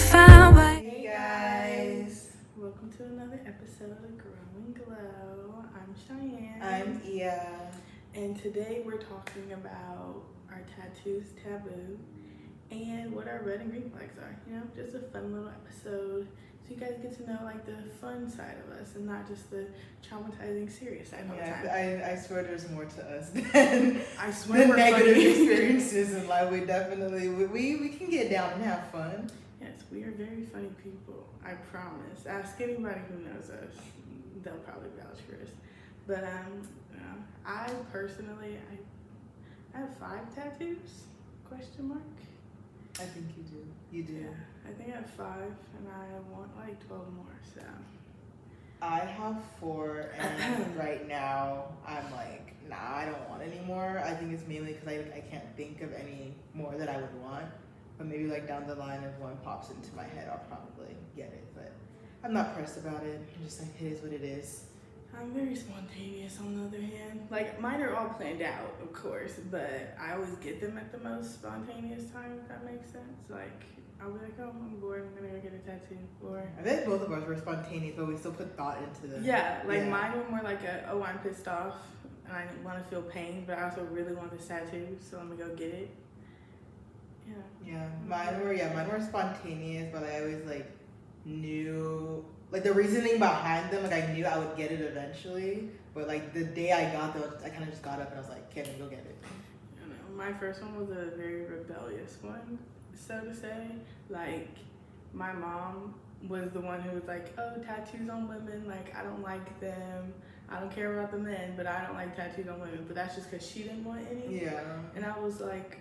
found by. Hey guys, welcome to another episode of Grow and Glow. I'm Cheyenne. I'm Ia. And today we're talking about our tattoos taboo and what our red and green flags are. You know, just a fun little episode so you guys get to know like the fun side of us and not just the traumatizing serious side all the time. I swear there's more to us than I swear the we're negative funny. experiences in life. We definitely we can get down and have fun. Yes, we are very funny people. I promise. Ask anybody who knows us; they'll probably vouch for us. But I personally, I have 5 tattoos? Question mark. I think you do. You do. Yeah, I think I have 5, and I want like 12 more. So I have 4, and right now I'm like, nah, I don't want any more. I think it's mainly because I can't think of any more that I would want. But maybe like down the line, if one pops into my head, I'll probably get it. But I'm not pressed about it. I'm just like, it is what it is. I'm very spontaneous on the other hand. Like mine are all planned out, of course, but I always get them at the most spontaneous time, if that makes sense. Like I'll be like, oh, I'm bored, I'm gonna go get a tattoo. Or I think both of us were spontaneous, but we still put thought into them. yeah, like mine were more like oh, I'm pissed off and I want to feel pain, but I also really want this tattoo, so I'm gonna go get it. Yeah, mine were spontaneous, but I always like knew like the reasoning behind them. Like I knew I would get it eventually, but like the day I got them, I kind of just got up and I was like, "Kevin, go get it." I don't know. My first one was a very rebellious one, so to say. Like my mom was the one who was like, "Oh, tattoos on women. Like I don't like them. I don't care about the men, but I don't like tattoos on women." But that's just because she didn't want any. Yeah. And I was like,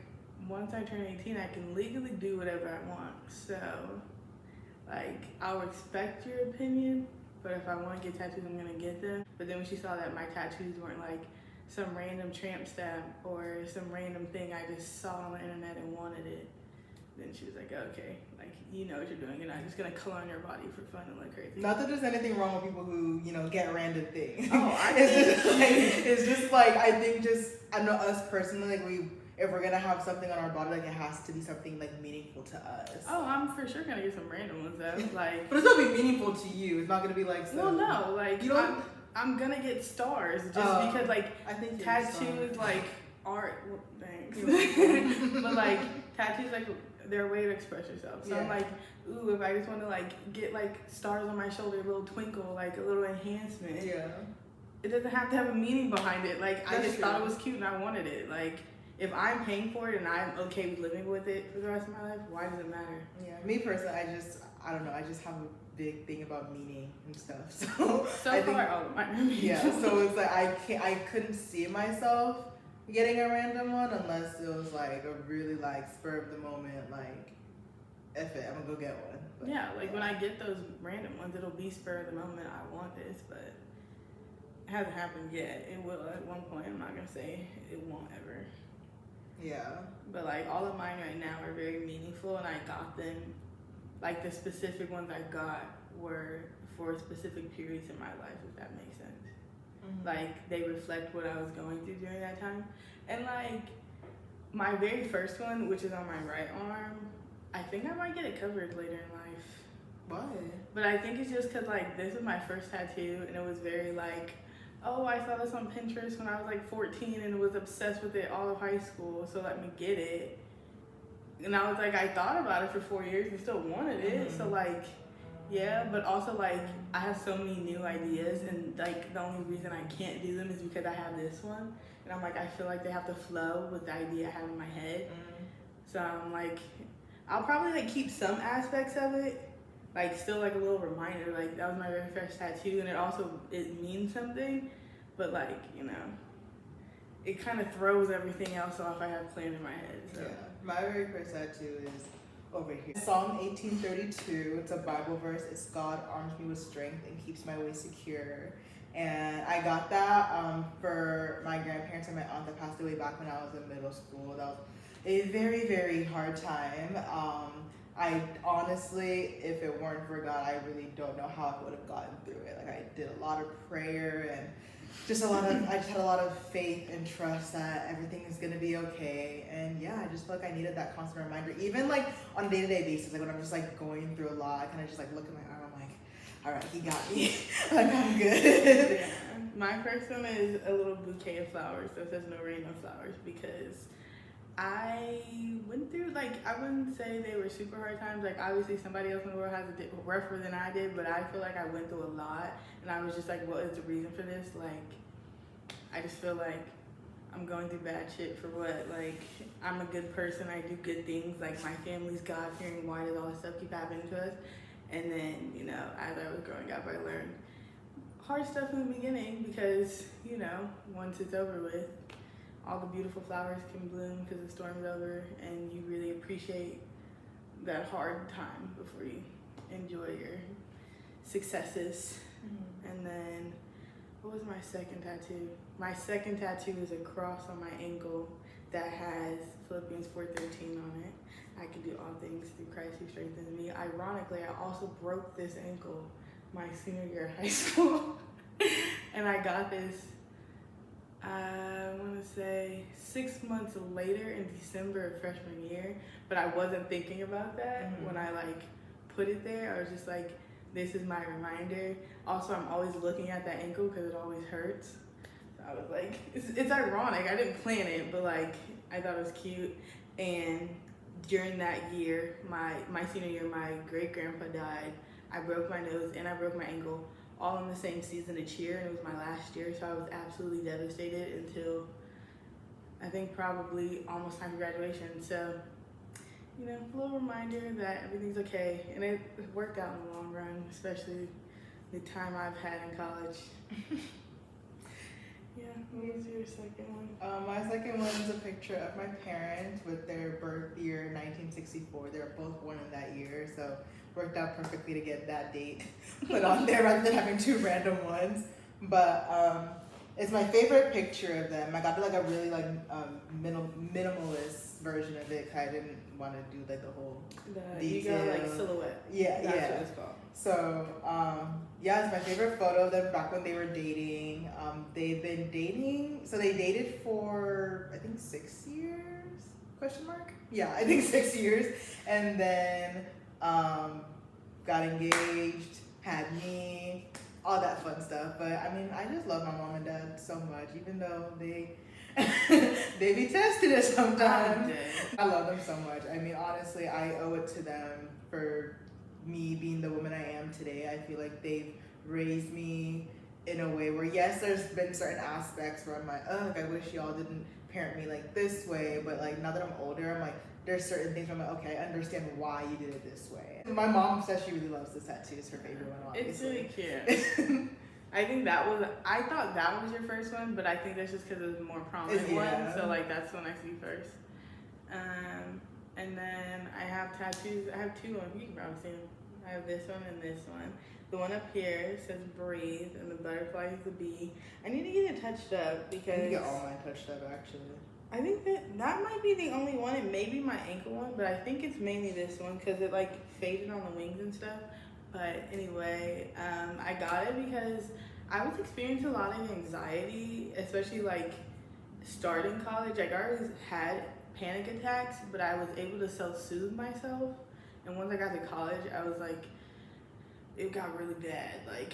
once I turn 18, I can legally do whatever I want. So, like, I'll respect your opinion, but if I want to get tattoos, I'm going to get them. But then when she saw that my tattoos weren't like some random tramp stamp or some random thing I just saw on the internet and wanted it, then she was like, okay, like, you know what you're doing. You're not just going to color on your body for fun and look crazy. Not that there's anything wrong with people who, get random things. Oh, it's just like, I think I know us personally, like if we're gonna have something on our body, like it has to be something like meaningful to us. Oh, I'm for sure gonna get some random ones though. Like, but it's gonna be meaningful to you. It's not gonna be like some, well, no, like you know, I'm gonna get stars just because like I think tattoos like art. Well, thanks, but like tattoos like they're a way to express yourself. So I'm like, ooh, if I just want to like get like stars on my shoulder, a little twinkle, like a little enhancement. Yeah. It doesn't have to have a meaning behind it. Like That's I just true. thought it was cute and I wanted it. Like. If I'm paying for it and I'm okay with living with it for the rest of my life, why does it matter? Yeah, me personally, I don't know. I just have a big thing about meaning and stuff. So I think, all of mine are meaning. Yeah, so it's like I couldn't see myself getting a random one unless it was like a really like spur of the moment, like F it, I'm gonna go get one. But, yeah, like when I get those random ones, it'll be spur of the moment. I want this, but it hasn't happened yet. It will at one point. I'm not gonna say it won't ever. Yeah. But like all of mine right now are very meaningful, and I got them. Like the specific ones I got were for specific periods in my life, if that makes sense. Mm-hmm. Like they reflect what I was going through during that time. And like my very first one, which is on my right arm, I think I might get it covered later in life. Why? But I think it's just because like this was my first tattoo, and it was very like, oh, I saw this on Pinterest when I was like 14 and was obsessed with it all of high school, so let me get it. And I was like, I thought about it for 4 years and still wanted it. Mm-hmm. So like, yeah, but also like I have so many new ideas, and like the only reason I can't do them is because I have this one. And I'm like, I feel like they have to flow with the idea I have in my head. Mm-hmm. So I'm like, I'll probably like keep some aspects of it, like still like a little reminder, like that was my very first tattoo, and it means something, but like, it kind of throws everything else off I have planned in my head. So. Yeah, my very first tattoo is over here. Psalm 18:32, it's a Bible verse. It's God arms me with strength and keeps my way secure. And I got that for my grandparents and my aunt that passed away back when I was in middle school. That was a very, very hard time. I honestly, if it weren't for God, I really don't know how I would have gotten through it. Like I did a lot of prayer and I just had a lot of faith and trust that everything is gonna be okay. And yeah, I just feel like I needed that constant reminder, even like on a day-to-day basis, like when I'm just like going through a lot, I kind of just like look at my arm, I'm like, all right, he got me. Like, I'm good. Yeah. My first one is a little bouquet of flowers that says no rain, no flowers, because I went through, like, I wouldn't say they were super hard times. Like, obviously somebody else in the world has it rougher than I did, but I feel like I went through a lot, and I was just like, what is the reason for this? Like, I just feel like I'm going through bad shit for what? Like, I'm a good person, I do good things, like, my family's God-fearing, why does all this stuff keep happening to us? And then, you know, as I was growing up, I learned hard stuff in the beginning because, you know, once it's over with, all the beautiful flowers can bloom because the storm's over, and you really appreciate that hard time before you enjoy your successes. Mm-hmm. And then, what was my second tattoo? My second tattoo is a cross on my ankle that has Philippians 4:13 on it. I can do all things through Christ who strengthens me. Ironically, I also broke this ankle my senior year of high school. And I got this, I want to say 6 months later in December of freshman year. But I wasn't thinking about that when I like put it there. I was just like, this is my reminder. Also, I'm always looking at that ankle because it always hurts. So I was like, it's ironic. I didn't plan it, but like, I thought it was cute. And during that year, my senior year, my great grandpa died. I broke my nose and I broke my ankle all in the same season of cheer, and it was my last year, so I was absolutely devastated until I think probably almost time for graduation. So, you know, a little reminder that everything's okay, and it worked out in the long run, especially the time I've had in college. Yeah, what was your second one? My second one is a picture of my parents with their birth year, 1964. They were both born in that year, so worked out perfectly to get that date put on there rather than having two random ones. But it's my favorite picture of them. I got like a really like minimalist version of it because I didn't want to do like the whole detail. You got like silhouette. Yeah, That's yeah. what it's called. So yeah, it's my favorite photo of them back when they were dating. They've been dating, so they dated for I think 6 years? Question mark? Yeah, I think 6 years, and then got engaged, had me, all that fun stuff. But I mean, I just love my mom and dad so much, even though they they be tested it sometimes. I love them so much. I mean, honestly, I owe it to them for me being the woman I am today. I feel like they've raised me in a way where, yes, there's been certain aspects where I'm like, ugh, I wish y'all didn't parent me like this way. But like now that I'm older, I'm like, there's certain things where I'm like, okay, I understand why you did it this way. My mom says she really loves this tattoo. It's her favorite one, obviously. It's really cute. I thought that was your first one, but I think that's just because it was a more prominent one. So like that's one I see first. And then I have tattoos. I have two on. You can probably see them. I have this one and this one. The one up here says breathe, and the butterfly is the bee. I need to get it touched up because I need to get all mine touched up actually. I think that might be the only one. It may be my ankle one, but I think it's mainly this one because it like faded on the wings and stuff. But anyway, I got it because I was experiencing a lot of anxiety, especially like starting college. Like I always had panic attacks, but I was able to self-soothe myself. And once I got to college, I was like, it got really bad. Like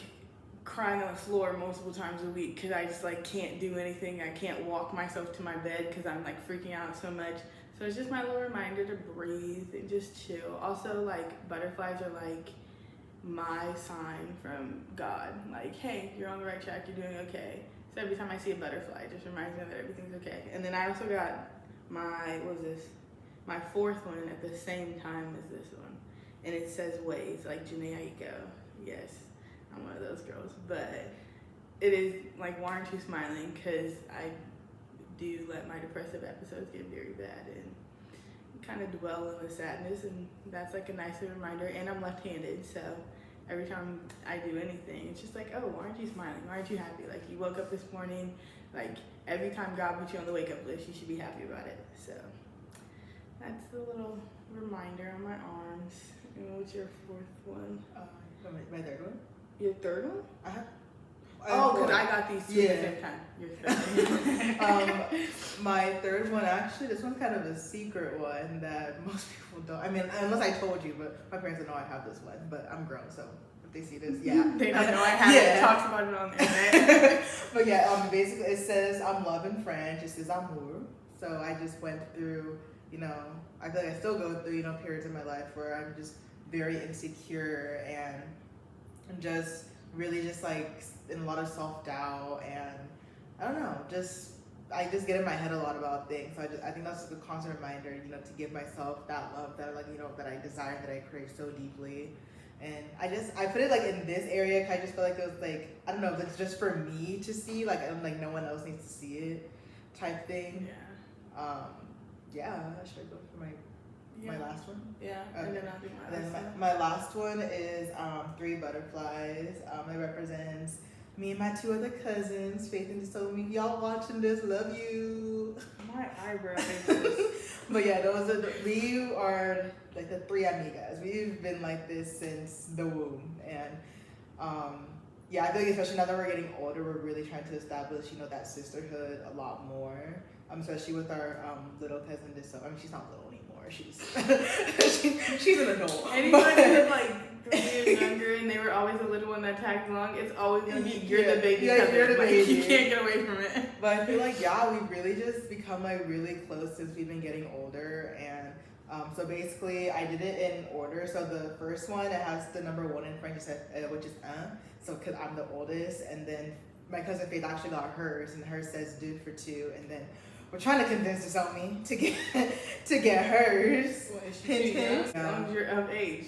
crying on the floor multiple times a week because I just like can't do anything. I can't walk myself to my bed because I'm like freaking out so much. So it's just my little reminder to breathe and just chill. Also, like butterflies are like my sign from God. Like, hey, you're on the right track. You're doing okay. So every time I see a butterfly, it just reminds me that everything's okay. And then I also got my fourth one at the same time as this one. And it says ways, like Janae Aiko. Yes. I'm one of those girls, but it is like, why aren't you smiling? Because I do let my depressive episodes get very bad and kind of dwell in the sadness, and that's like a nice reminder. And I'm left-handed, so every time I do anything, it's just like, oh, why aren't you smiling? Why aren't you happy? Like you woke up this morning, like every time God put you on the wake-up list, you should be happy about it. So that's the little reminder on my arms. And what's your fourth one? My third one? Your third one? Oh, because I got these two at the same time. My third one, actually, this one's kind of a secret one that most people don't. I mean, unless I told you, but my parents don't know I have this one. But I'm grown, so if they see this, yeah. They don't know I have it. Talks about it on the internet. But yeah, basically it says I'm love in French. It says amour. So I just went through, I feel like I still go through, periods in my life where I'm just very insecure and just really just like in a lot of self-doubt, and I don't know, I just get in my head a lot about things. So I think that's a constant reminder, to give myself that love that that I desire, that I crave so deeply. And I put it like in this area because I just feel like it was like, I don't know, it's just for me to see, like no one else needs to see it type thing. Should I go for my last one? Yeah, okay. And then I'll do my last one. My last one is 3 butterflies. It represents me and my 2 other cousins. Faith and just told me, y'all watching this, love you. My eyebrow. But yeah, we are like the 3 amigas. We've been like this since the womb. And I feel like especially now that we're getting older, we're really trying to establish, that sisterhood a lot more. Especially with our little cousin, she's not little anymore. She's an adult. Anybody who's like 3 years younger and they were always the little one that tags along, it's always gonna be you're the baby cousin. You're the baby. You can't get away from it. But I feel like we've really just become like really close since we've been getting older. And so basically I did it in order. So the first one, it has the number 1 in French, which is un. So because I'm the oldest, and then my cousin Faith actually got hers, and hers says deux for 2, and then we're trying to convince Desomi to get hers. Well, is she too young? As long as you're of age,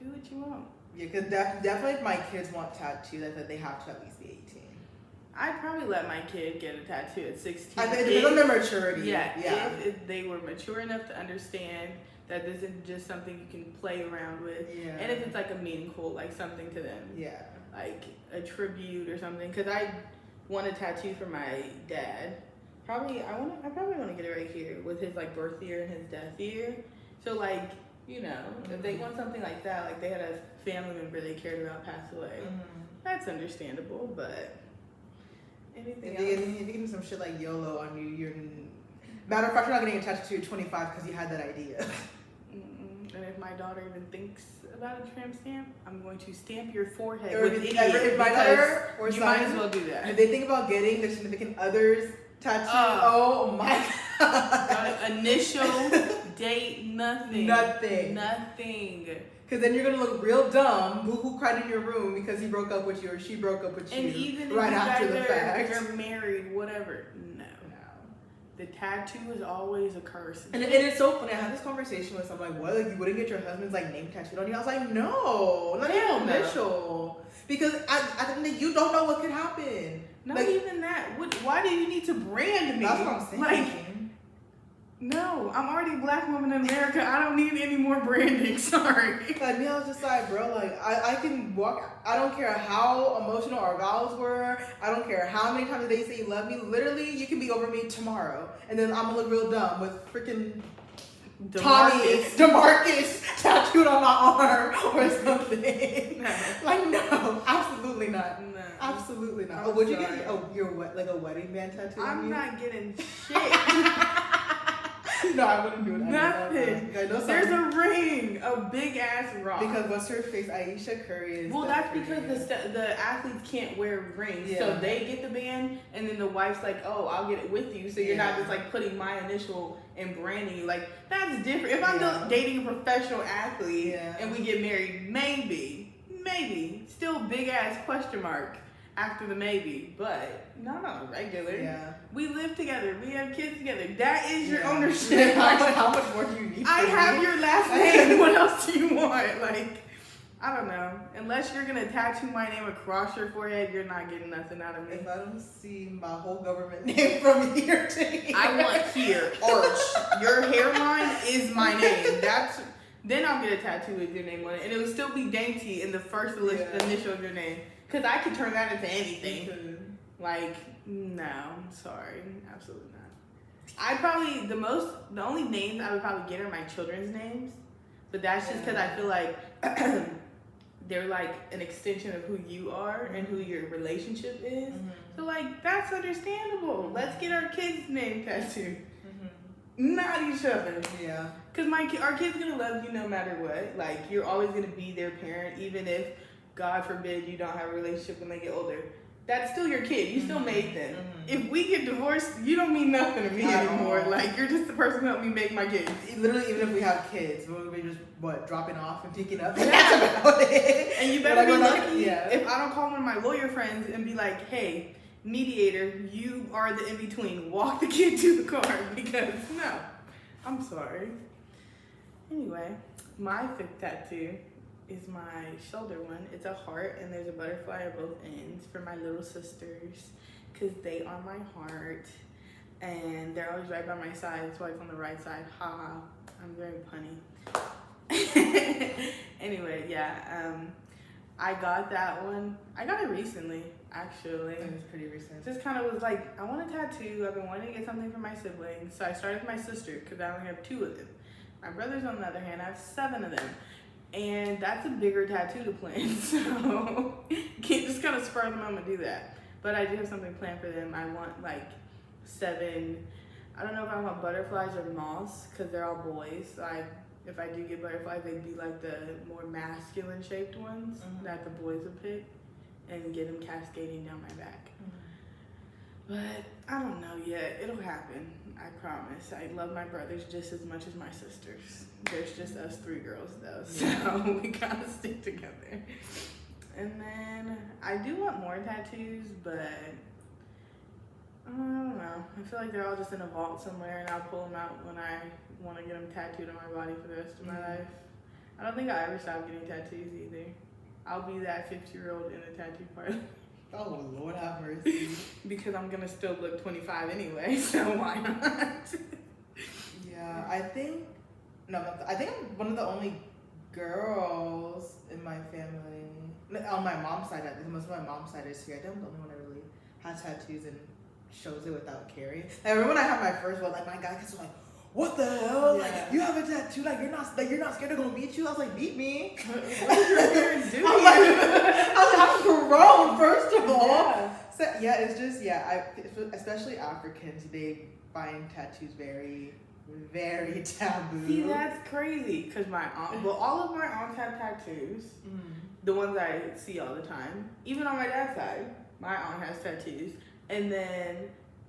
do what you want. Yeah, because definitely if my kids want tattoos, I think they have to at least be 18. I'd probably let my kid get a tattoo at 16. I think it depends on their maturity. Yeah. If they were mature enough to understand that this isn't just something you can play around with. Yeah. And if it's like a meaningful, like something to them. Yeah. Like a tribute or something. Because I want a tattoo for my dad. I probably want to get it right here with his like birth year and his death year. So like, if they want something like that, like they had a family member they cared about pass away, that's understandable. But anything else? If you give me some shit like YOLO on you, you're matter of fact, you're not getting a tattoo at 25 because you had that idea. And if my daughter even thinks about a tramp stamp, I'm going to stamp your forehead or with if idiot, my daughter or you son, might as well do that. If they think about getting their significant others tattoo, oh my god. Initial, date, nothing. Because then you're gonna look real dumb. Who cried in your room because he broke up with you or she broke up with you? And even right if after you the guys fact, you're married, whatever. No. The tattoo is always a curse. And it's so funny. I had this conversation with someone like, what? Like, you wouldn't get your husband's like name tattooed on you? I was like, no, not even initial. Because I think you don't know what could happen. Not even that. Why do you need to brand me? That's what I'm saying. Like, no, I'm already a black woman in America. I don't need any more branding. Sorry. Like me, I was just like, bro, like I can walk. I don't care how emotional our vows were. I don't care how many times they say you love me. Literally, you can be over me tomorrow, and then I'm gonna look real dumb with freaking DeMarcus tattooed on my arm or something. No. Like no, absolutely not. No. Absolutely not. Oh, would you get your a wedding band tattoo? I'm not getting shit. No, I wouldn't do it. Nothing. There's a ring, a big ass rock. Because what's her face? Aisha Curry is. Well, that's because the athletes can't wear rings, so they get the band, and then the wife's like, "Oh, I'll get it with you," so you're not just like putting my initial and branding you. Like that's different. If I'm dating a professional athlete and we get married, maybe still big ass question mark after the maybe, but not on a regular. Yeah. We live together. We have kids together. That is your ownership. How much more do you need? I have your last name. What else do you want? Like, I don't know. Unless you're gonna tattoo my name across your forehead, you're not getting nothing out of me. If I don't see my whole government name from here to here, I want here arch. Your hairline is my name. Then I'll get a tattoo with your name on it, and it will still be dainty in the first initial of your name. Because I could turn that into anything. Like, no, I'm sorry. Absolutely not. The only names I would probably get are my children's names. But that's just because I feel like they're like an extension of who you are and who your relationship is. Mm-hmm. So like that's understandable. Let's get our kids' name tattooed. Mm-hmm. Not each other. Yeah. Cause our kid's gonna love you no matter what. Like you're always gonna be their parent, even if, God forbid, you don't have a relationship when they get older. That's still your kid. You still made them. If we get divorced, you don't mean nothing to me anymore. Like you're just the person who helped me make my kids. Literally, even if we have kids, we'll be just dropping off and picking up. Yeah. That's about it. And you better be lucky Yeah. if I don't call one of my lawyer friends and be like, hey, mediator, you are the in between. Walk the kid to the car because no, I'm sorry. Anyway, my fifth tattoo is my shoulder one. It's a heart and there's a butterfly at both ends for my little sisters because they are my heart and they're always right by my side. So like on the right side, haha, I'm very punny. Anyway, yeah, I got that one. I got it recently, actually. It was pretty recent. Just kind of was like, I want a tattoo. I've been wanting to get something for my siblings. So I started with my sister because I only have 2 of them. My brothers, on the other hand, I have 7 of them. And that's a bigger tattoo to plan, so can't just kind of spur of the moment do that. But I do have something planned for them. I want like 7, I don't know if I want butterflies or moths because they're all boys. Like if I do get butterflies, they'd be like the more masculine shaped ones that the boys would pick and get them cascading down my back. But I don't know yet. It'll happen. I promise. I love my brothers just as much as my sisters. There's just us 3 girls though, so we gotta stick together. And then I do want more tattoos, but I don't know. I feel like they're all just in a vault somewhere, and I'll pull them out when I want to get them tattooed on my body for the rest of my life. I don't think I'll ever stop getting tattoos either. I'll be that 50-year-old in a tattoo parlor. Oh, Lord have mercy. Because I'm gonna still look 25 anyway, so why not? Yeah, I think I'm one of the only girls in my family. On my mom's side, most of my mom's side is here. I think I'm the only one that really has tattoos and shows it without caring. I remember when I had my first one, like my guy was like, "What the hell? Yeah. Like you have a tattoo? Like you're not scared they're gonna beat you?" I was like, "Beat me? What did your parents do? I was like, I'm grown, first of all." Yeah. So yeah, it's just especially Africans, they find tattoos very, very taboo. See, that's crazy. Because my aunt, well, all of my aunts have tattoos. The ones I see all the time. Even on my dad's side, my aunt has tattoos. And then,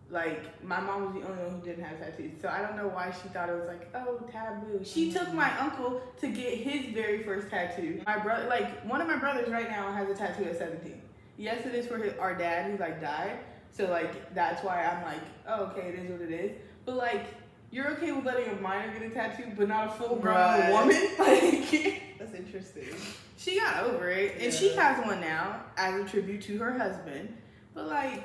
like, my mom was the only one who didn't have tattoos. So I don't know why she thought it was like, oh, taboo. She took my uncle to get his very first tattoo. My brother, like, one of my brothers right now has a tattoo at 17. Yes, it is for our dad who, like, died. So, like, that's why I'm like, oh, okay, it is what it is. But, like, you're okay with letting a minor get a tattoo, but not a full-grown woman? Like, that's interesting. She got over it, and she has one now as a tribute to her husband. But like,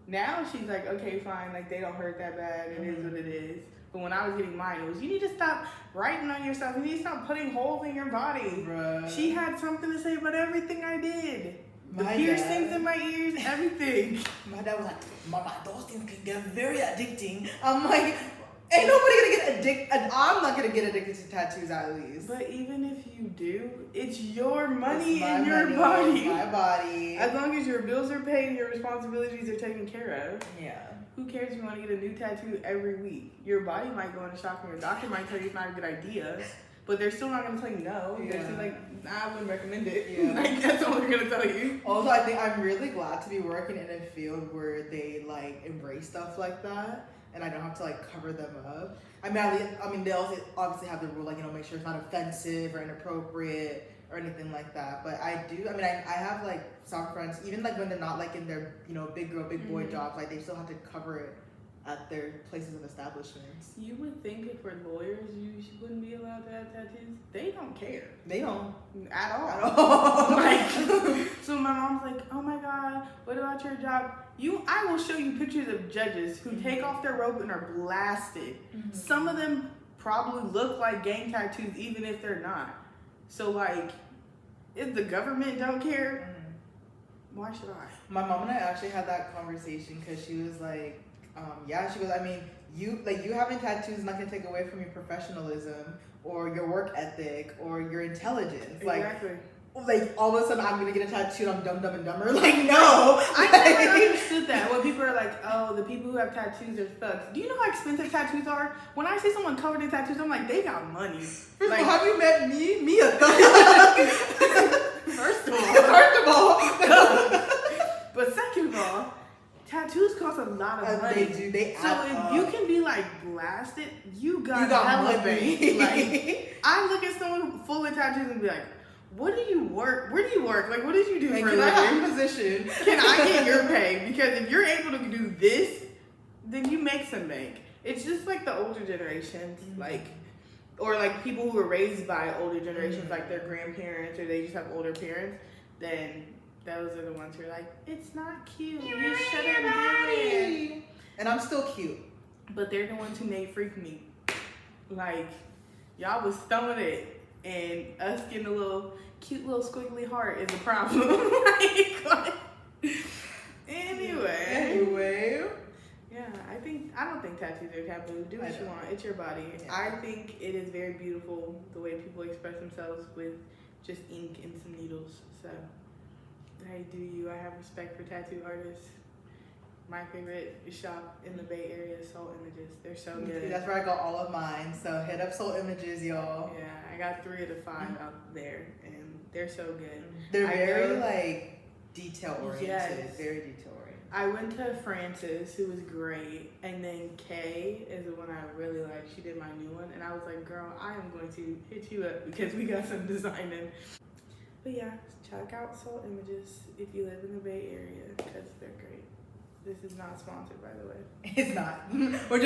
now she's like, okay, fine, like they don't hurt that bad. It is what it is. But when I was getting mine, it was, you need to stop writing on yourself. You need to stop putting holes in your body. Bruh. She had something to say about everything I did. The My piercings dad. in my ears, everything. My dad was like, "Mama, those things can get very addicting." I'm like, ain't nobody gonna get addicted. I'm not gonna get addicted to tattoos at least. But even if you do, it's your money It's my and your money, body. my body. As long as your bills are paid and your responsibilities are taken care of. Yeah. Who cares if you want to get a new tattoo every week? Your body might go into shock and your doctor might tell you it's not a good idea. But they're still not going to tell you no. They're still like, nah, I wouldn't recommend it. Yeah. Like, that's all they're going to tell you. Also, I think I'm really glad to be working in a field where they like embrace stuff like that, and I don't have to like cover them up. I mean, they also obviously have the rule, like, you know, make sure it's not offensive or inappropriate or anything like that. But I have like some friends, even like when they're not like in their, you know, big girl, big boy jobs, like they still have to cover it at their places and establishments. You would think if we're lawyers, you wouldn't be allowed to have tattoos. They don't care. They don't. At all. At all. Like, so my mom's like, oh my God, what about your job? I will show you pictures of judges who take off their robe and are blasted. Some of them probably look like gang tattoos even if they're not. So like, if the government don't care, why should I? My mom and I actually had that conversation because she was like, she goes, I mean, you having tattoos is not gonna take away from your professionalism or your work ethic or your intelligence. Like, Exactly. like all of a sudden I'm gonna get a tattoo. I'm Dumb and Dumber. Like no, I never understood that. When people are like, "Oh, the people who have tattoos are thugs." Do you know how expensive tattoos are? When I see someone covered in tattoos, I'm like, they got money. First Like, of all, have you met me? Me a thug. first of First of all. but second of all, tattoos cost a lot of money. They do. They So add if up. you can be like blasted, you got money. money. Like, I look at someone full of tattoos and be like, what do you work? Where do you work? Like, what did you do Like, for a can I have living? a position? Can I get your pay? Because if you're able to do this, then you make some bank. It's just like the older generations, like, or like people who were raised by older generations, like their grandparents, or they just have older parents. Then those are the ones who are like, it's not cute. You shouldn't do it. And I'm still cute. But they're the ones who made freak me. Like, y'all was throwing it. And us getting a little cute little squiggly heart is a problem. like, anyway. Yeah, I don't think tattoos are taboo. Do what you want. It's your body. Yeah. I think it is very beautiful the way people express themselves with just ink and some needles. So, hey, do you? I have respect for tattoo artists. My favorite shop in the Bay Area is Soul Images. They're so good. That's where I got all of mine. So hit up Soul Images, y'all. Yeah, I got 3 of the 5 out there, and they're so good. They're very like detail oriented. Yes. Very detail oriented. I went to Frances, who was great, and then Kay is the one I really like. She did my new one, and I was like, girl, I am going to hit you up because we got some designing. But yeah, check out Soul Images if you live in the Bay Area because they're great. This is not sponsored, by the way. It's not. We're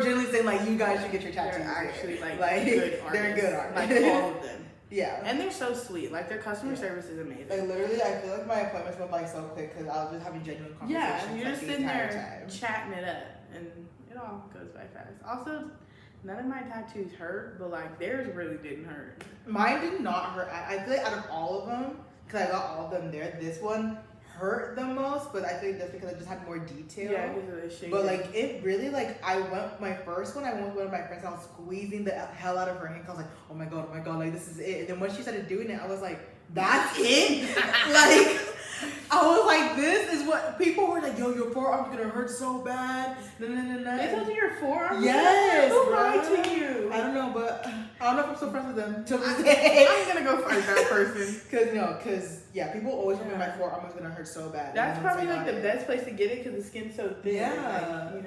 generally saying like you guys should get your tattoos. They're actually like they're good artists. good artists. Like all of them. Yeah. And they're so sweet. Like their customer service is amazing. Like literally, I feel like my appointments went by so quick because I was just having genuine conversations. Yeah, you're just the sitting entire there time. chatting it up, and it all goes by fast. Also, none of my tattoos hurt, but like theirs really didn't hurt. Mine did not hurt. I feel like out of all of them, because I got all of them there, this one hurt the most, but I think that's because I just had more detail. Yeah, because of the shape. But like it really like I went my first one. I went with one of my friends. And I was squeezing the hell out of her hand. I was like, oh my god, like this is it. And then when she started doing it, I was like, that's it. Like I was like, this is what people were like. Yo, your forearm's gonna hurt so bad. No. They told you your forearm? Yes. Who bro. lied to you? I don't know, but I don't know if I'm still friends with them till this day. I'm gonna go fight that person. Cause people always told me my forearm was gonna hurt so bad. That's probably like the best place to get it because the skin's so thin. Yeah. Like,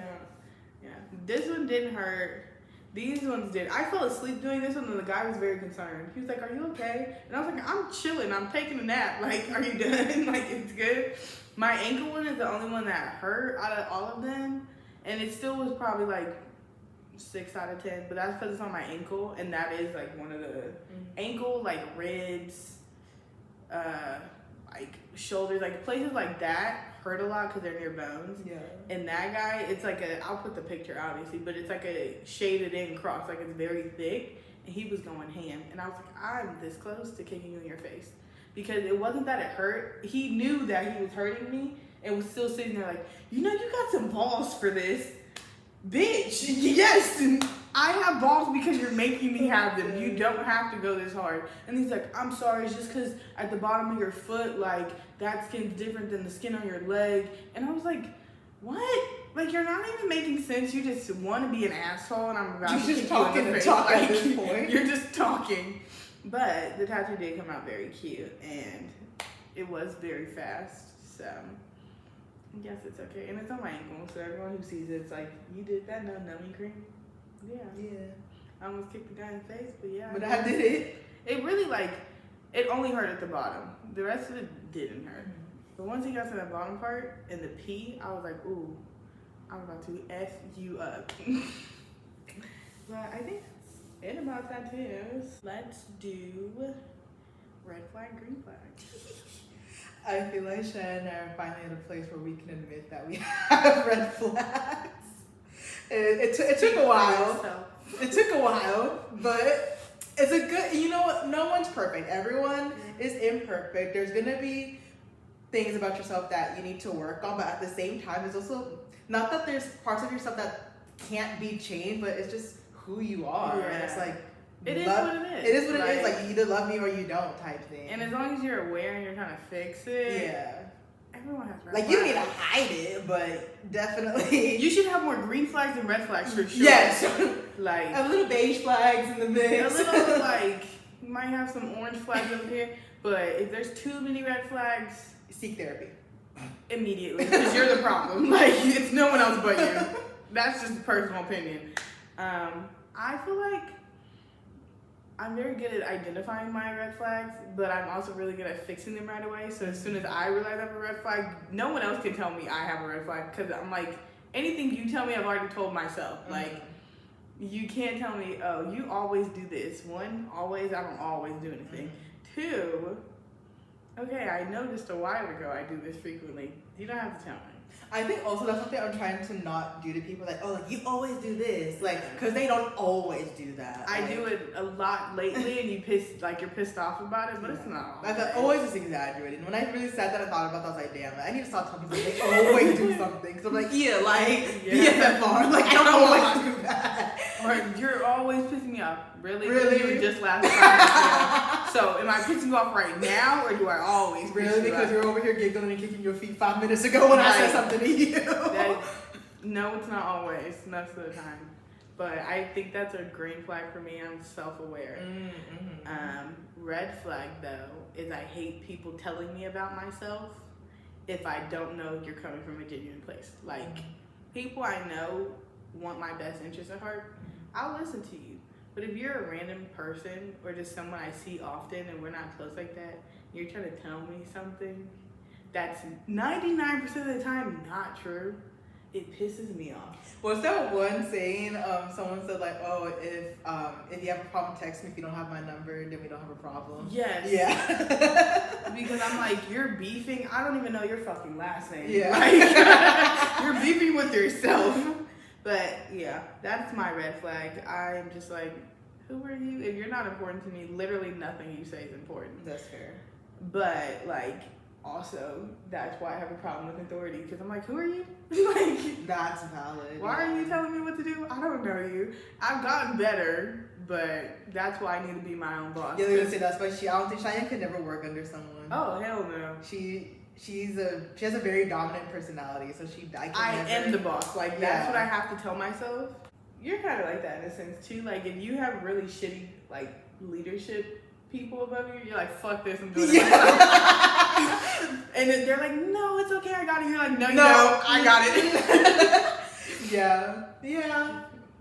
yeah. This one didn't hurt. These ones did. I fell asleep doing this one and the guy was very concerned. He was like, are you okay? And I was like, I'm chilling. I'm taking a nap. Like, are you done? Like, it's good. My ankle one is the only one that hurt out of all of them. And it still was probably like 6 out of 10. But that's because it's on my ankle. And that is like one of the ankle, like ribs, like shoulders, like places like that hurt a lot because they're near bones. Yeah. And that guy, it's like I'll put the picture obviously, but it's like a shaded in cross, like it's very thick, and he was going ham. And I was like, I'm this close to kicking you in your face. Because it wasn't that it hurt. He knew that he was hurting me and was still sitting there like, you got some balls for this. Bitch, yes, I have balls because you're making me have them. You don't have to go this hard. And he's like, I'm sorry, it's just because at the bottom of your foot, like, that skin's different than the skin on your leg. And I was like, what? Like, you're not even making sense. You just want to be an asshole, and I'm about to kick you in the face. Talk at this point. You're just talking. But the tattoo did come out very cute, and it was very fast, so I guess it's okay. And it's on my ankle, so everyone who sees it, it's like, you did that, no numbing cream? Yeah. I almost kicked the guy in the face, but yeah. But I did it. It really, like, it only hurt at the bottom. The rest of it didn't hurt. But once he got to that bottom part and the P, I was like, ooh, I'm about to F you up. But I think that's it about tattoos. Let's do red flag, green flag. I feel like Shannon and I are finally at a place where we can admit that we have red flags. It took a while. It took a while, but it's a good, you know what? No one's perfect. Everyone is imperfect. There's going to be things about yourself that you need to work on, but at the same time, it's also not that there's parts of yourself that can't be changed, but it's just who you are. Yeah. And it's like, It is what it is. It is what it is. Like, you either love me or you don't type thing. And as long as you're aware and you're trying to fix it. Yeah. Everyone has red like, flags. you don't need to hide it, but definitely. You should have more green flags and red flags for sure. Yes. Like. A little beige flags in the mix. A little, like, you might have some orange flags over here. But if there's too many red flags. Seek therapy. Immediately. Because you're the problem. Like, it's no one else but you. That's just a personal opinion. I feel like I'm very good at identifying my red flags, but I'm also really good at fixing them right away. So as soon as I realize I have a red flag, no one else can tell me I have a red flag, because I'm like, anything you tell me, I've already told myself. Like, you can't tell me, oh, you always do this. One, always, I don't always do anything. Two, okay, I noticed a while ago I do this frequently. You don't have to tell me. I think also that's something I'm trying to not do to people. Like, oh, like, you always do this. Like, because they don't always do that. I do it a lot lately, and you're pissed off about it, but it's not always. I've always just exaggerated. When I really said that, I thought about that, I was like, damn, I need to stop telling people they always do something. Because I'm like, yeah, like, BFFR. Like, I don't always do that. Or you're always pissing me off. Really? Really? You were just last time. So, am I pissing you off right now, or do I always piss Really? you Because off? you're over here giggling and kicking your feet 5 minutes ago when I said something to you. No, it's not always. Most of the time. But I think that's a green flag for me. I'm self-aware. Red flag, though, is I hate people telling me about myself if I don't know you're coming from a genuine place. Like, people I know want my best interest at heart. I'll listen to you. But if you're a random person or just someone I see often and we're not close like that, you're trying to tell me something that's 99% of the time not true, it pisses me off. Was that one saying, someone said like, oh, if you have a problem, text me. If you don't have my number, then we don't have a problem. Yes. Yeah. Because I'm like, you're beefing. I don't even know your fucking last name. Yeah. Like, you're beefing with yourself. But yeah, that's my red flag. I'm just like, who are you? If you're not important to me, literally nothing you say is important. That's fair. But like, also, that's why I have a problem with authority, because I'm like, who are you? Like, that's valid. Why are you telling me what to do? I don't know you. I've gotten better, but that's why I need to be my own boss. Yeah, I was gonna say that's why I don't think Cheyenne could never work under someone. Oh, hell no. She has a very dominant personality, so I am the boss. Like, that's what I have to tell myself. You're kind of like that in a sense too. Like, if you have really shitty like leadership people above you, you're like, fuck this, I'm doing it. And then they're like, no, it's okay, I got it. You're like, no, you don't. I got it. Yeah.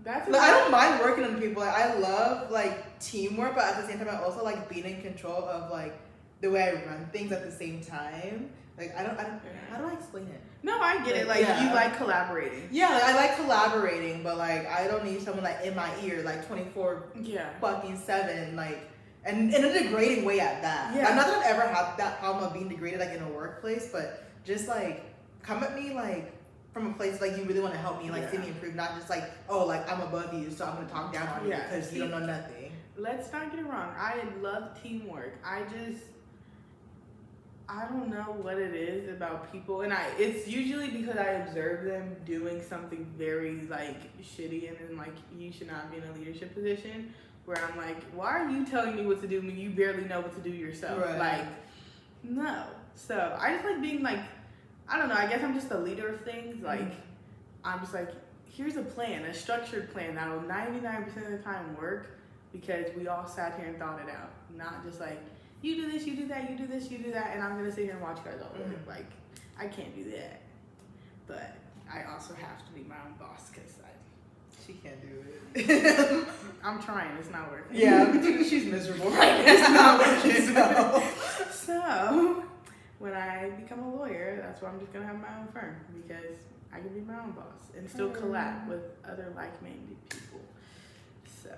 That's I don't mind working on people. Like, I love like teamwork, but at the same time, I also like being in control of like the way I run things at the same time. Like, I don't. How do I explain it? No, I get it. Like, you like collaborating. Yeah, like, I like collaborating, but like, I don't need someone like in my ear, like 24/7, like, and in a degrading way at that. Yeah. Not that I've ever had that problem of being degraded like in a workplace, but just like come at me like from a place like you really want to help me, like see me improve, not just like, oh, like I'm above you, so I'm gonna talk down on you because you don't know nothing. Let's not get it wrong. I love teamwork. I don't know what it is about people, and it's usually because I observe them doing something very like shitty, and then like, you should not be in a leadership position, where I'm like, why are you telling me what to do when you barely know what to do yourself? Right. Like, no. So I just like being like, I don't know, I guess I'm just a leader of things. Like, I'm just like, here's a plan, a structured plan that will 99% of the time work, because we all sat here and thought it out, not just like, you do this, you do that, you do this, you do that, and I'm gonna sit here and watch you guys all do it. Like, I can't do that. But I also have to be my own boss, because she can't do it. I'm trying, it's not working. Yeah, she's miserable right now. It's not working. So, when I become a lawyer, that's why I'm just gonna have my own firm, because I can be my own boss and still collab with other like-minded people. So,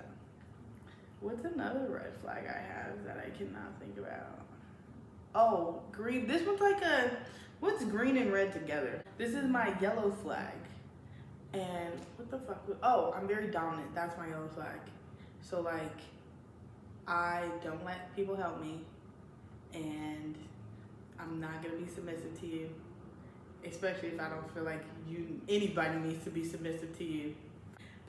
what's another red flag I have that I cannot think about? Oh, green. This one's like what's green and red together? This is my yellow flag. And what the fuck? Oh, I'm very dominant. That's my yellow flag. So like, I don't let people help me, and I'm not gonna be submissive to you, especially if I don't feel like anybody needs to be submissive to you.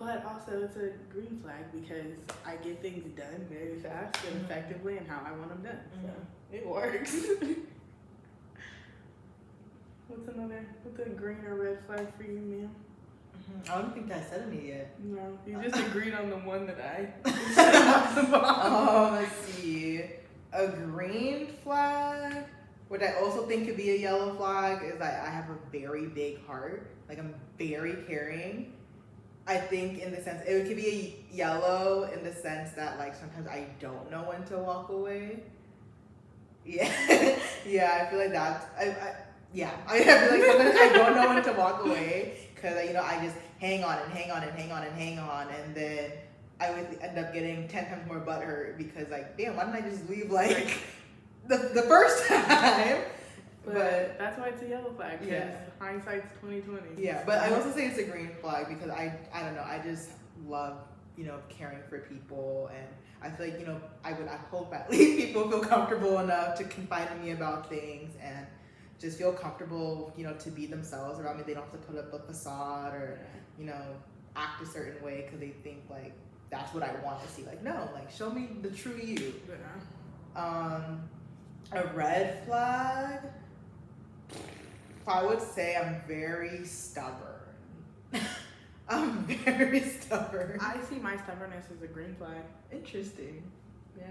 But also, it's a green flag because I get things done very fast and effectively and how I want them done. So it works. What's a green or red flag for you, ma'am? I don't think I said any yet. No, you just agreed on the one that I let's see. A green flag, which I also think could be a yellow flag, is that I have a very big heart. Like, I'm very caring. I think in the sense, it could be a yellow in the sense that, like, sometimes I don't know when to walk away. Yeah. Yeah, I feel like that's, I feel like sometimes I don't know when to walk away because, I just hang on and hang on and hang on and hang on, and then I would end up getting 10 times more butthurt because, like, damn, why didn't I just leave, like, the first time? But that's why it's a yellow flag, because hindsight's 2020. Yeah, but I also say it's a green flag because I don't know, I just love, caring for people, and I feel like, I hope at least people feel comfortable enough to confide in me about things and just feel comfortable, to be themselves around me. They don't have to put up a facade or, act a certain way because they think, like, that's what I want to see. Like, no, like, show me the true you. Yeah. A red flag, I would say I'm very stubborn. I'm very stubborn. I see my stubbornness as a green flag. Interesting. Yeah.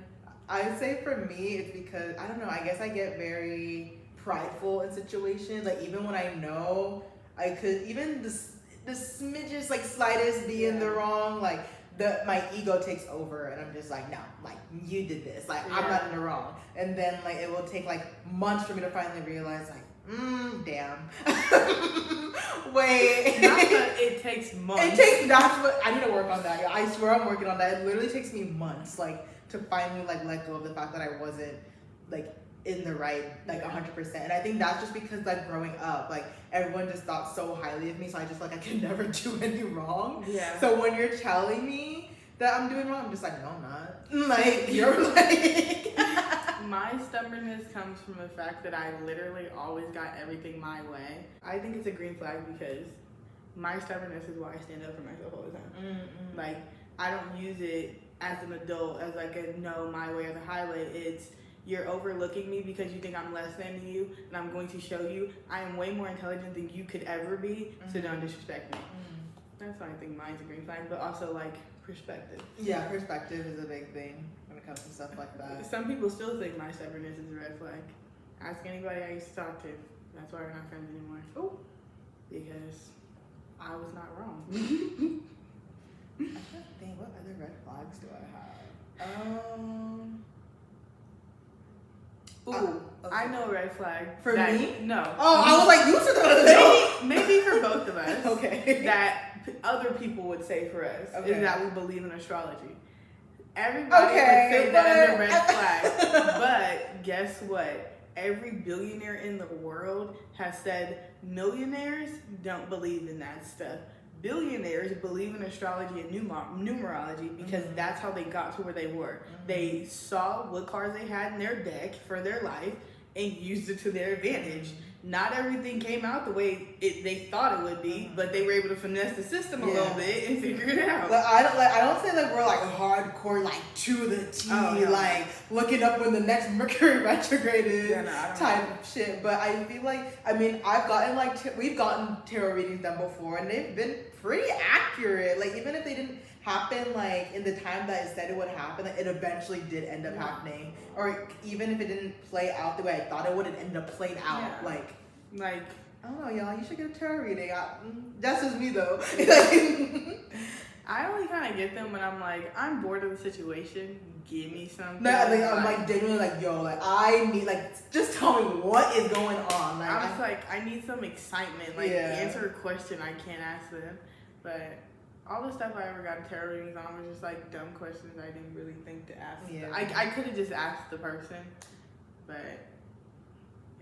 I'd say for me, it's because, I don't know, I guess I get very prideful in situations. Like, even when I know I could, even the smidgest, like, slightest be in the wrong, like, my ego takes over and I'm just like, no, like, you did this, like, I'm not in the wrong. And then, like, it will take, like, months for me to finally realize, like, damn. Wait. Not that it takes months. That's what, I need to work on that. I swear I'm working on that. It literally takes me months, like, to finally, like, let go of the fact that I wasn't, like, in the right, like, 100%. And I think that's just because, like, growing up, like, everyone just thought so highly of me, so I just, like, I could never do any wrong. Yeah. So when you're telling me that I'm doing wrong, I'm just like, no, I'm not. Like, you're like... My stubbornness comes from the fact that I literally always got everything my way. I think it's a green flag because my stubbornness is why I stand up for myself all the time. Like, I don't use it as an adult as, like, a no, my way or the highway. It's, you're overlooking me because you think I'm less than you, and I'm going to show you I am way more intelligent than you could ever be, so don't disrespect me. That's why I think mine's a green flag, but also, like, perspective. Yeah, perspective is a big thing when it comes to stuff like that. Some people still think my stubbornness is a red flag. Ask anybody I used to talk to. That's why we're not friends anymore. Oh. Because I was not wrong. I can't think, what other red flags do I have? Okay. I know a red flag. For me? No. Oh, I was like, you said that. Maybe for both of us. Okay. That other people would say for us is that we believe in astrology. Everybody would say that as a red flag. But guess what? Every billionaire in the world has said millionaires don't believe in that stuff. Billionaires believe in astrology and numerology because that's how they got to where they were. They saw what cards they had in their deck for their life and used it to their advantage. Not everything came out the way they thought it would be, but they were able to finesse the system a little bit and figure it out. Like, I don't say like we're like hardcore, like to the T, like looking up when the next Mercury retrograde is type of shit. But I feel like, I mean, I've gotten like we've gotten tarot readings done before, and they've been pretty accurate. Like, even if they didn't happen like in the time that it said it would happen, like, it eventually did end up happening. Or even if it didn't play out the way I thought it would, it ended up playing out. Like I don't know, y'all. You should get a tarot reading. That's just me though. I only kind of get them when I'm like, I'm bored of the situation. Give me something. No, like, I'm like genuinely like, yo, like I need, like, just tell me what is going on. Like, I was like, I need some excitement. Like, answer a question I can't ask them. But all the stuff I ever got tarot readings on was just like dumb questions I didn't really think to ask. I could have just asked the person, but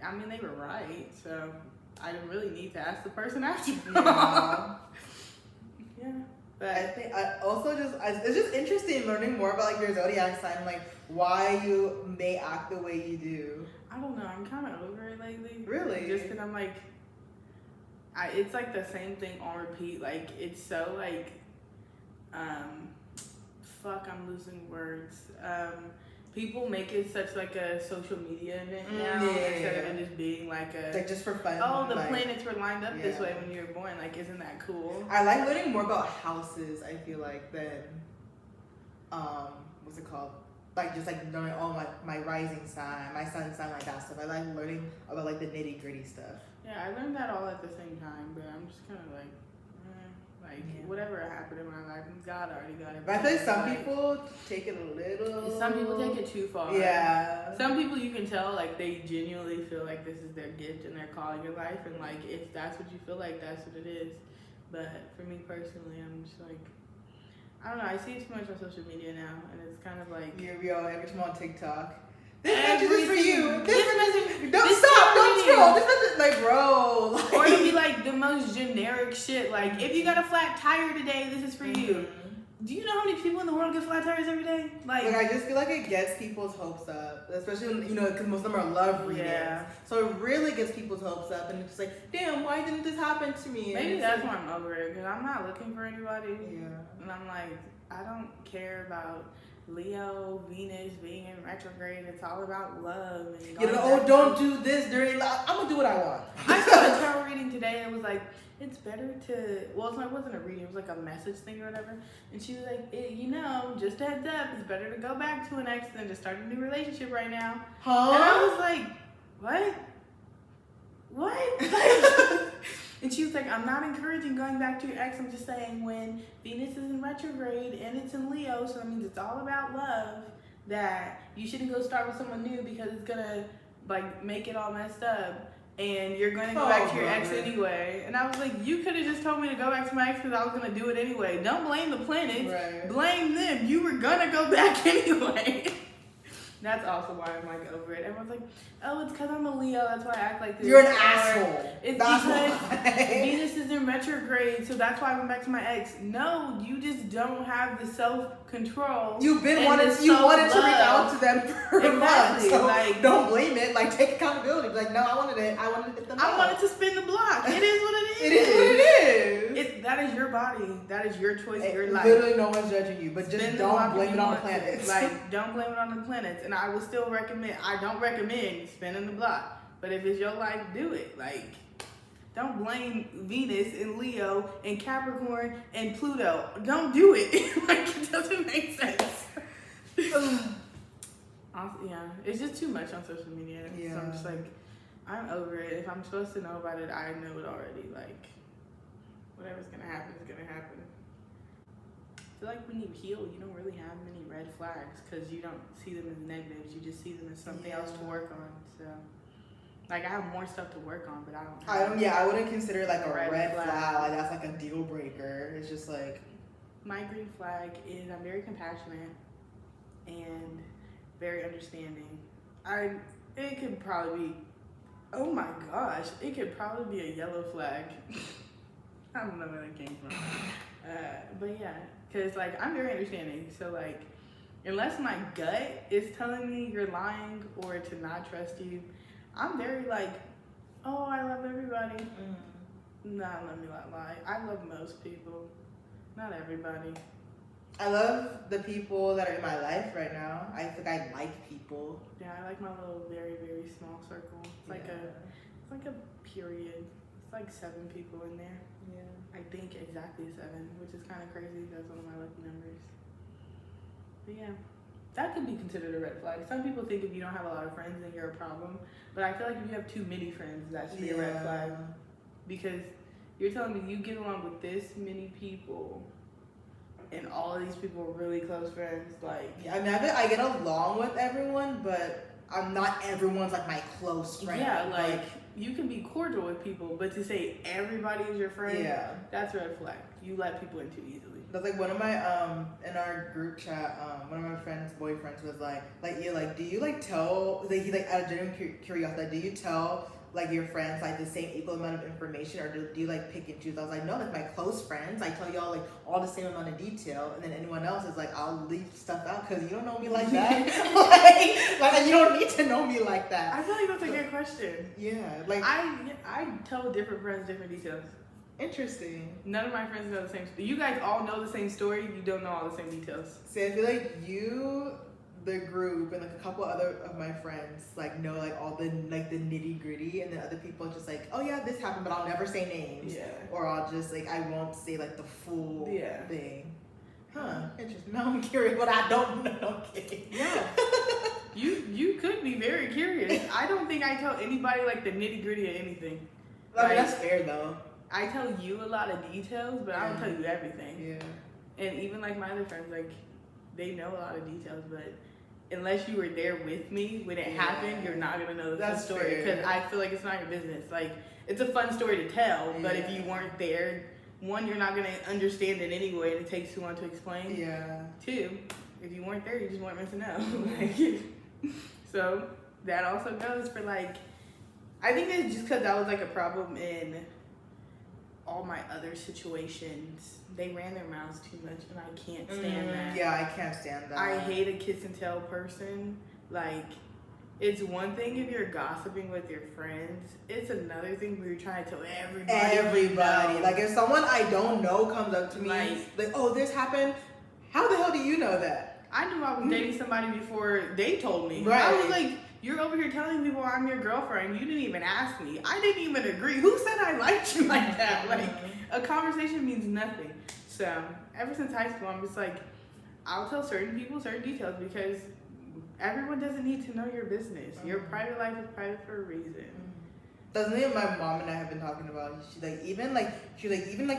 I mean, they were right, so I didn't really need to ask the person after. But I think it's just interesting learning more about like your zodiac sign, like why you may act the way you do. I don't know. I'm kind of over it lately. Really? Just because I'm like, it's like the same thing on repeat. Like, it's so like fuck, I'm losing words. People make it such like a social media event now instead of it just being like a like just for fun. Oh, the like, planets were lined up this way when you were born. Like, isn't that cool? I like learning more about houses. I feel like than what's it called? Like just like knowing my rising sign, my sun sign, like that stuff. I like learning about like the nitty gritty stuff. Yeah, I learned that all at the same time, but I'm just kind of like. Whatever happened in my life, God already got it. But I feel like some people take it a little. Some people take it too far. Yeah. Some people you can tell like they genuinely feel like this is their gift and their calling in life, and like if that's what you feel like, that's what it is. But for me personally, I'm just like, I don't know. I see it too much on social media now, and it's kind of like every time on TikTok. This message is for you. This message. Don't stop. Don't scroll. This message, like, bro. Like, or it'd be like the most generic shit. Like, if you got a flat tire today, this is for you. Do you know how many people in the world get flat tires every day? Like I just feel like it gets people's hopes up, especially when, because most of them are love readings. Yeah. So it really gets people's hopes up, and it's just like, damn, why didn't this happen to me? Maybe that's why I'm over it, because I'm not looking for anybody. Yeah. And I'm like, I don't care about Leo, Venus being in retrograde. It's all about love. And don't do this during love. I'm gonna do what I want. I saw a tarot reading today, and it was like, it's better to. Well, it wasn't a reading. It was like a message thing or whatever. And she was like, just a heads up. It's better to go back to an ex than to start a new relationship right now. Huh? And I was like, what? And she was like, I'm not encouraging going back to your ex. I'm just saying when Venus is in retrograde and it's in Leo, so that means it's all about love, that you shouldn't go start with someone new because it's going to like make it all messed up. And you're going to go back to your ex anyway. And I was like, you could have just told me to go back to my ex because I was going to do it anyway. Don't blame the planets. Right. Blame them. You were going to go back anyway. That's also why I'm like over it. Everyone's like, oh, it's because I'm a Leo. That's why I act like this. You're an asshole. It's because Venus is in retrograde, so that's why I went back to my ex. No, you just don't have the self-control. You wanted to reach out to them for months. So like, don't blame it. Like, take accountability. Like, no, I wanted to hit them. I wanted to spin the block. It is what it is. It is what it is. That is your body. That is your choice. Your life. Literally, no one's judging you, but just don't blame it on the planets. Like, don't blame it on the planets. And I will still recommend. I don't recommend spinning the block, but if it's your life, do it. Like, don't blame Venus and Leo and Capricorn and Pluto. Don't do it. Like, it doesn't make sense. Yeah, it's just too much on social media. Yeah. So I'm just like, I'm over it. If I'm supposed to know about it, I know it already. Like, whatever's gonna happen is gonna happen. I feel like when you heal, you don't really have many red flags because you don't see them as negatives. You just see them as something else to work on. So, like, I have more stuff to work on, but I don't. I wouldn't consider it like a red flag. Like, that's like a deal breaker. It's just like, my green flag is I'm very compassionate and very understanding. It could probably be. Oh my gosh! It could probably be a yellow flag. I don't know where that came from. But yeah. Because, like, I'm very understanding. So, like, unless my gut is telling me you're lying or to not trust you, I'm very, like, oh, I love everybody. Nah, let me not lie. I love most people. Not everybody. I love the people that are in my life right now. I think I like people. Yeah, I like my little very, very small circle. It's like a period. It's like 7 people in there. Yeah. I think exactly 7, which is kind of crazy. That's one of my lucky numbers. But yeah, that could be considered a red flag. Some people think if you don't have a lot of friends, then you're a problem. But I feel like if you have too many friends, that should be a red flag. Because you're telling me you get along with this many people, and all of these people are really close friends. Like, yeah, I mean, I get along with everyone, but I'm not everyone's like my close friend. Yeah, like you can be cordial with people, but to say everybody is your friend, that's a red flag. You let people in too easily. That's like one of my in our group chat, one of my friends' boyfriends was like do you like tell he like out of genuine curiosity, do you tell like your friends like the same equal amount of information, or do you like pick and choose? I was like, no, like my close friends, I tell y'all like all the same amount of detail, and then anyone else is like, I'll leave stuff out because you don't know me like that. like you don't need to know me like that. I feel like that's a good question. Yeah, like I tell different friends different details. Interesting. None of my friends know the same. You guys all know the same story. You don't know all the same details. See, I feel like you, the group, and like a couple other of my friends like know like all the like the nitty gritty, and then other people just like, oh yeah, this happened, but I'll never say names. Yeah. Or I'll just like I won't say like the full thing. Huh? Interesting. No, I'm curious, but I don't know. Okay. Yeah. You could be very curious. I don't think I tell anybody like the nitty gritty of anything. I mean, that's fair though. I tell you a lot of details, but I don't tell you everything. Yeah. And even like my other friends, like they know a lot of details, but unless you were there with me when it happened, you're not gonna know the full story because I feel like it's not your business. Like it's a fun story to tell, but if you weren't there, one, you're not gonna understand it anyway, and it takes too long to explain. Yeah. Two, if you weren't there, you just weren't meant to know. So that also goes for like, I think it's just because that was like a problem in all my other situations. They ran their mouths too much, and I can't stand that. Yeah, I can't stand that. I hate a kiss and tell person. Like, it's one thing if you're gossiping with your friends. It's another thing when you're trying to tell everybody. Everybody. You know. Like, if someone I don't know comes up to me, like, oh, this happened, how the hell do you know that? I knew I was dating somebody before they told me. Right. I was like, you're over here telling people I'm your girlfriend. You didn't even ask me. I didn't even agree. Who said I liked you like that? Like, a conversation means nothing. So, ever since high school, I'm just like, I'll tell certain people certain details because everyone doesn't need to know your business. Your private life is private for a reason. That's something my mom and I have been talking about. She's like, even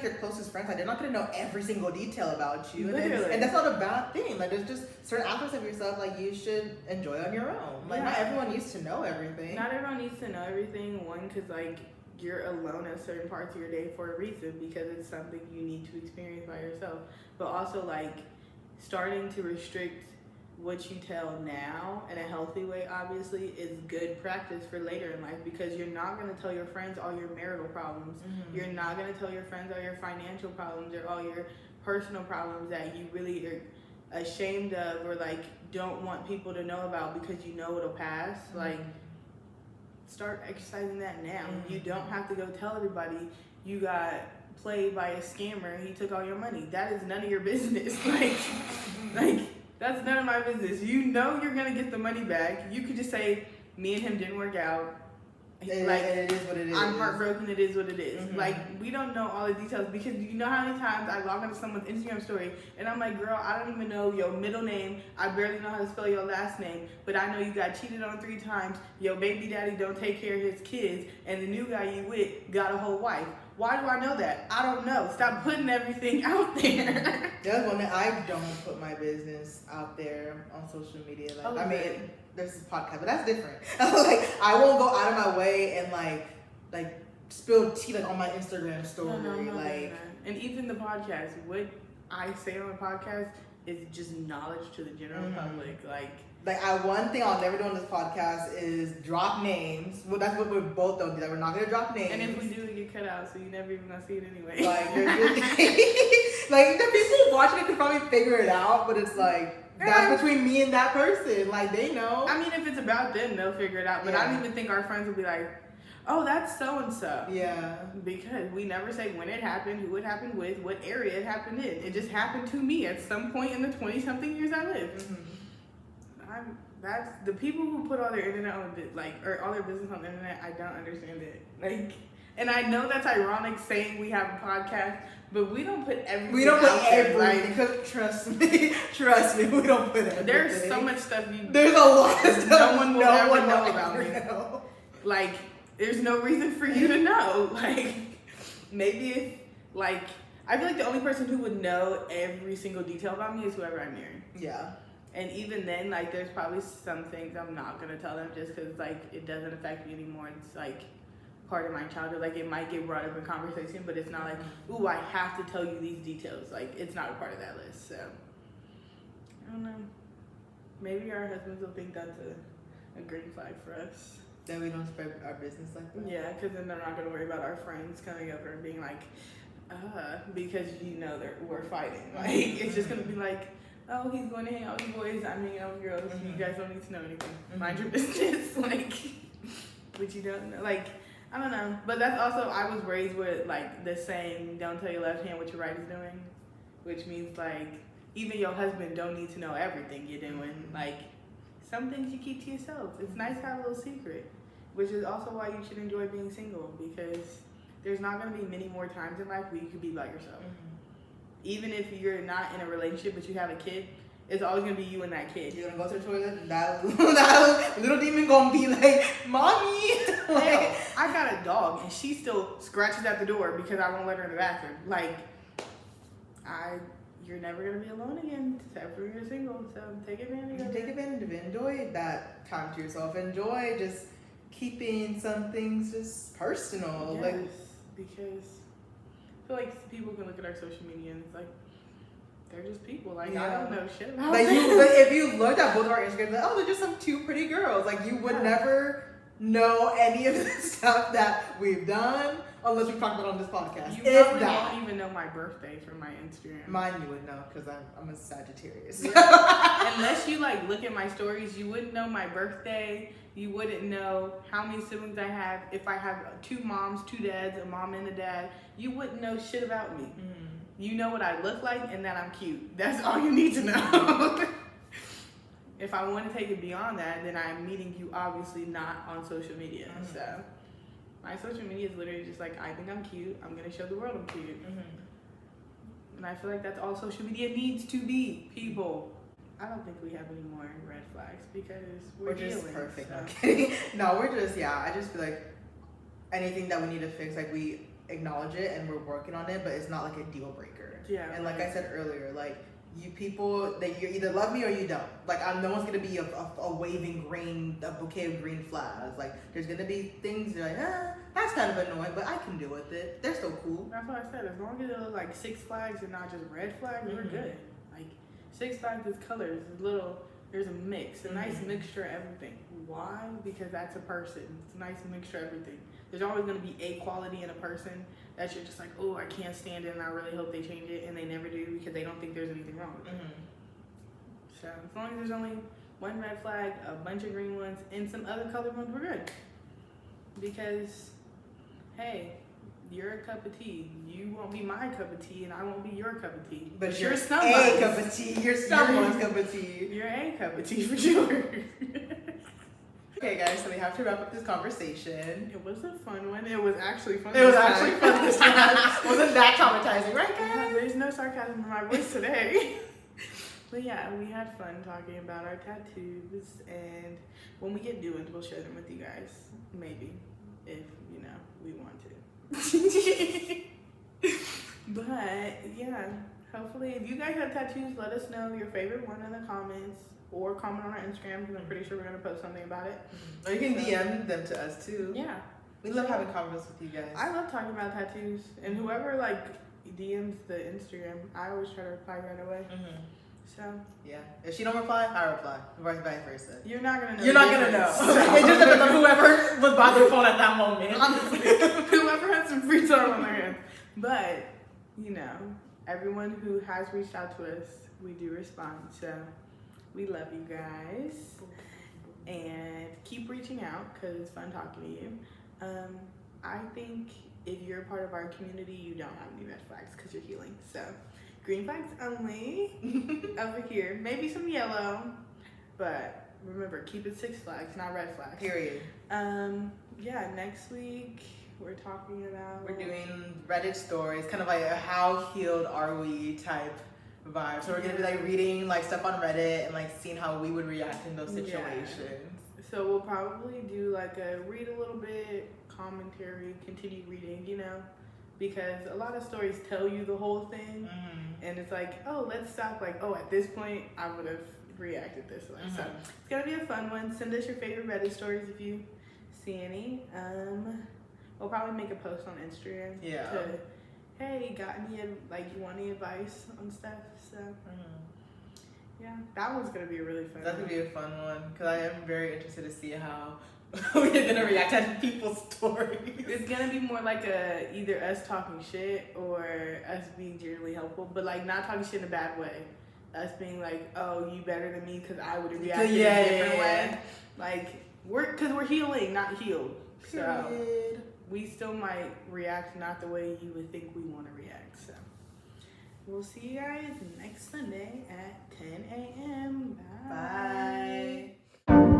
your closest friends, like they're not gonna know every single detail about you, and that's not a bad thing. Like, there's just certain aspects of yourself like you should enjoy on your own. Like, not everyone needs to know everything. Not everyone needs to know everything. One, because like you're alone at certain parts of your day for a reason because it's something you need to experience by yourself. But also like starting to restrict what you tell now in a healthy way obviously is good practice for later in life because you're not going to tell your friends all your marital problems. You're not going to tell your friends all your financial problems or all your personal problems that you really are ashamed of or like don't want people to know about because you know it'll pass. Like, start exercising that now. You don't have to go tell everybody you got played by a scammer, he took all your money. That is none of your business. Like that's none of my business. You know you're gonna get the money back. You could just say, me and him didn't work out. It is what it is. I'm heartbroken, it is what it is. Like, we don't know all the details because you know how many times I log onto someone's Instagram story and I'm like, girl, I don't even know your middle name. I barely know how to spell your last name, but I know you got cheated on 3 times. Your baby daddy don't take care of his kids, and the new guy you with got a whole wife. Why do I know that? I don't know. Stop putting everything out there. That's one thing. I don't put my business out there on social media. Like, I mean, there's this podcast, but that's different. Like, I won't go out of my way and like spill tea like on my Instagram story. No. And even the podcast, what I say on the podcast is just knowledge to the general public. One thing I'll never do on this podcast is drop names. Well, that's what we both don't do. That we're not gonna drop names. And if we do, it get cut out, so you never even gonna see it anyway. Like, like the people watching it can probably figure it out, but it's like that's between me and that person. Like, they know. I mean, if it's about them, they'll figure it out. But I don't even think our friends will be like, oh, that's so and so. Yeah. Because we never say when it happened, who it happened with, what area it happened in. It just happened to me at some point in the 20-something years I lived. That's the people who put all their internet on or all their business on the internet. I don't understand it. And I know that's ironic saying we have a podcast, but we don't put everything. We don't put everything. Because trust me, we don't put everything. There's so much stuff there's a lot of stuff no one will ever know about me. Like, there's no reason for you to know. Like, maybe if I feel like the only person who would know every single detail about me is whoever I'm marrying. Yeah. And even then, there's probably some things I'm not going to tell them just because, it doesn't affect me anymore. It's, part of my childhood. It might get brought up in conversation, but it's not ooh, I have to tell you these details. It's not a part of that list. So, I don't know. Maybe our husbands will think that's a green flag for us. That we don't spread our business like that? Yeah, because then they're not going to worry about our friends coming over and being because we're fighting. It's just going to be oh, he's going to hang out with boys, I'm hanging out with girls. You guys don't need to know anything. Mind your business. But you don't know. I don't know, but that's also, I was raised with like the saying, "Don't tell your left hand what your right is doing," which means like even your husband don't need to know everything you're doing. Like some things you keep to yourself. It's nice to have a little secret, which is also why you should enjoy being single, because there's not gonna be many more times in life where you could be by yourself. Even if you're not in a relationship but you have a kid, it's always gonna be you and that kid. You're gonna go to the toilet, and that little demon gonna be like, "Mommy." Hell, I got a dog and she still scratches at the door because I won't let her in the bathroom. Like, you're never gonna be alone again, except for you're single. So take advantage of it. Take advantage of it. Enjoy that time to yourself. Enjoy just keeping some things just personal. Yes, Like, because I feel like people can look at our social media and it's like they're just people. Like Yeah. I don't know shit about like them. like if you looked at both of our Instagrams, like, oh, they're just some two pretty girls. Like you would never know any of the stuff that we've done unless we talked about it on this podcast. You If probably that. won't even know my birthday from my Instagram. Mine you would know because I'm a Sagittarius. Yeah. Unless you like look at my stories, you wouldn't know my birthday. You wouldn't know how many siblings I have. If I have 2 moms, 2 dads, a mom and a dad, you wouldn't know shit about me. You know what I look like and that I'm cute. That's all you need to know. If I want to take it beyond that, then I'm meeting you obviously not on social media. So my social media is literally just like, I think I'm cute. I'm going to show the world I'm cute. And I feel like that's all social media needs to be, people. I don't think we have any more red flags because we're just healing, perfect. so. No, kidding. No, we're just, I just feel like anything that we need to fix, like we acknowledge it and we're working on it, but it's not like a deal breaker. Yeah. And like I said earlier, like you people, that you either love me or you don't. Like no one's gonna be a waving a bouquet of green flags. Like there's gonna be things you're like, that's kind of annoying, but I can deal with it. They're still cool. That's what I said. As long as it look like 6 flags and not just red flags, we're good. Like 6 flags is colors, there's a mix, a nice mixture of everything. Why? Because that's a person. It's a nice mixture of everything. There's always going to be a quality in a person that you're just like, oh, I can't stand it and I really hope they change it, and they never do because they don't think there's anything wrong with it. So as long as there's only 1 red flag, a bunch of green ones, and some other colored ones, we're good. Because, hey, you're a cup of tea. You won't be my cup of tea, and I won't be your cup of tea. But you're a somebody's cup of tea. You're someone's cup of tea. You're a cup of tea for sure. Okay, guys, so we have to wrap up this conversation. It was a fun one. It was actually fun. It was actually fun this time. Wasn't that traumatizing, right, Yeah, guys? there's no sarcasm in my voice today. But yeah, we had fun talking about our tattoos, and when we get new ones, we'll share them with you guys. Maybe, if we want to. But yeah, hopefully, if you guys have tattoos, let us know your favorite one in the comments, or comment on our Instagram because I'm pretty sure we're gonna post something about it. Or you can DM them to us too. Yeah, We love having conversations with you guys. I love talking about tattoos, and whoever like DMs the Instagram, I always try to reply right away. So yeah, if she don't reply, I reply. Vice versa. you're not gonna know. You're not gonna know. It just depends on whoever was by their phone at that moment. Honestly, whoever has some free time on their hands. But everyone who has reached out to us, we do respond. So we love you guys, and keep reaching out because it's fun talking to you. I think if you're a part of our community, you don't have any red flags because you're healing. So green flags only over here. Maybe some yellow, but remember, keep it 6 flags, not red flags. Period. Yeah, next week we're talking about. We're doing Reddit stories, kind of like a how healed are we type vibe. So we're gonna be like reading like stuff on Reddit and like seeing how we would react in those situations. Yeah. So we'll probably do like a read a little bit, commentary, continue reading, because a lot of stories tell you the whole thing, and it's like, oh, let's stop. Like, oh, at this point, I would have reacted this way. So it's gonna be a fun one. Send us your favorite Reddit stories if you see any. We'll probably make a post on Instagram. Yeah. Hey, got any you want any advice on stuff? So yeah, that one's gonna be a really fun. That's one. gonna be a fun one because I am very interested to see how we're gonna react to people's stories. It's gonna be more like either us talking shit or us being generally helpful, but like not talking shit in a bad way. Us being like, oh, you better than me because I would have reacted a different way. Like we're healing, not healed. So Period. we still might react not the way you would think we want to react. So we'll see you guys next Sunday at 10 a.m. Bye. Bye.